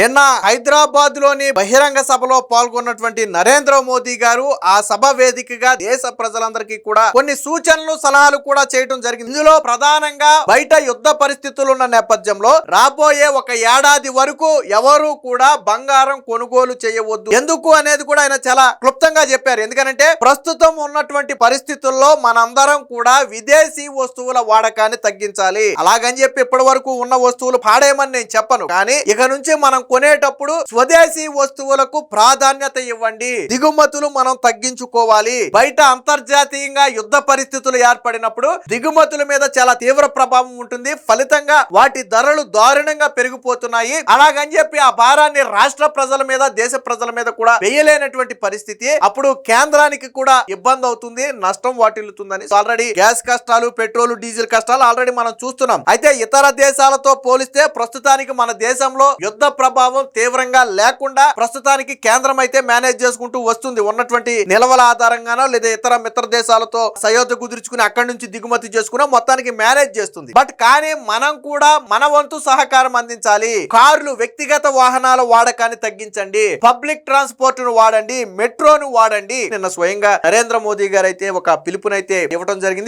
నిన్న హైదరాబాద్ లోని బహిరంగ సభలో పాల్గొన్నటువంటి నరేంద్ర మోదీ గారు ఆ సభ వేదికగా దేశ ప్రజలందరికీ కూడా కొన్ని సూచనలు సలహాలు కూడా చేయడం జరిగింది. ఇందులో ప్రధానంగా బయట యుద్ధ పరిస్థితులు ఉన్న నేపథ్యంలో రాబోయే ఒక ఏడాది వరకు ఎవరు కూడా బంగారం కొనుగోలు చేయవద్దు. ఎందుకు అనేది కూడా ఆయన చాలా క్లుప్తంగా చెప్పారు. ఎందుకంటే ప్రస్తుతం ఉన్నటువంటి పరిస్థితుల్లో మనందరం కూడా విదేశీ వస్తువుల వాడకాన్ని తగ్గించాలి. అలాగని చెప్పి ఇప్పటి వరకు ఉన్న వస్తువులు పాడేయమని నేను చెప్పను, కానీ ఇక నుంచి మనం కొనేటప్పుడు స్వదేశీ వస్తువులకు ప్రాధాన్యత ఇవ్వండి. దిగుమతులు మనం తగ్గించుకోవాలి. బయట అంతర్జాతీయంగా యుద్ధ పరిస్థితులు ఏర్పడినప్పుడు దిగుమతుల మీద చాలా తీవ్ర ప్రభావం ఉంటుంది. ఫలితంగా వాటి ధరలు దారుణంగా పెరిగిపోతున్నాయి. అలాగని చెప్పి ఆ భారాన్ని రాష్ట్ర ప్రజల మీద, దేశ ప్రజల మీద కూడా వేయలేనటువంటి పరిస్థితి. అప్పుడు కేంద్రానికి కూడా ఇబ్బంది అవుతుంది, నష్టం వాటిల్లుతుందని. ఆల్రెడీ గ్యాస్ కష్టాలు, పెట్రోల్ డీజిల్ కష్టాలు ఆల్రెడీ మనం చూస్తున్నాం. అయితే ఇతర దేశాలతో పోలిస్తే ప్రస్తుతానికి మన దేశంలో యుద్ధ ప్రభావం తీవ్రంగా లేకుండా ప్రస్తుతానికి కేంద్రం అయితే మేనేజ్ చేసుకుంటూ వస్తుంది. ఉన్నటువంటి నిల్వల ఆధారంగానో లేదా ఇతర మిత్ర దేశాలతో సయోధ్య కుదుర్చుకుని అక్కడి నుంచి దిగుమతి చేసుకున్నా మొత్తానికి మేనేజ్ చేస్తుంది. బట్ కానీ మనం కూడా మన వంతు సహకారం అందించాలి. కార్లు, వ్యక్తిగత వాహనాల వాడకాన్ని తగ్గించండి. పబ్లిక్ ట్రాన్స్పోర్ట్ ను వాడండి, మెట్రోను వాడండి. నిన్న స్వయంగా నరేంద్ర మోదీ గారు అయితే ఒక పిలుపునైతే ఇవ్వడం జరిగింది.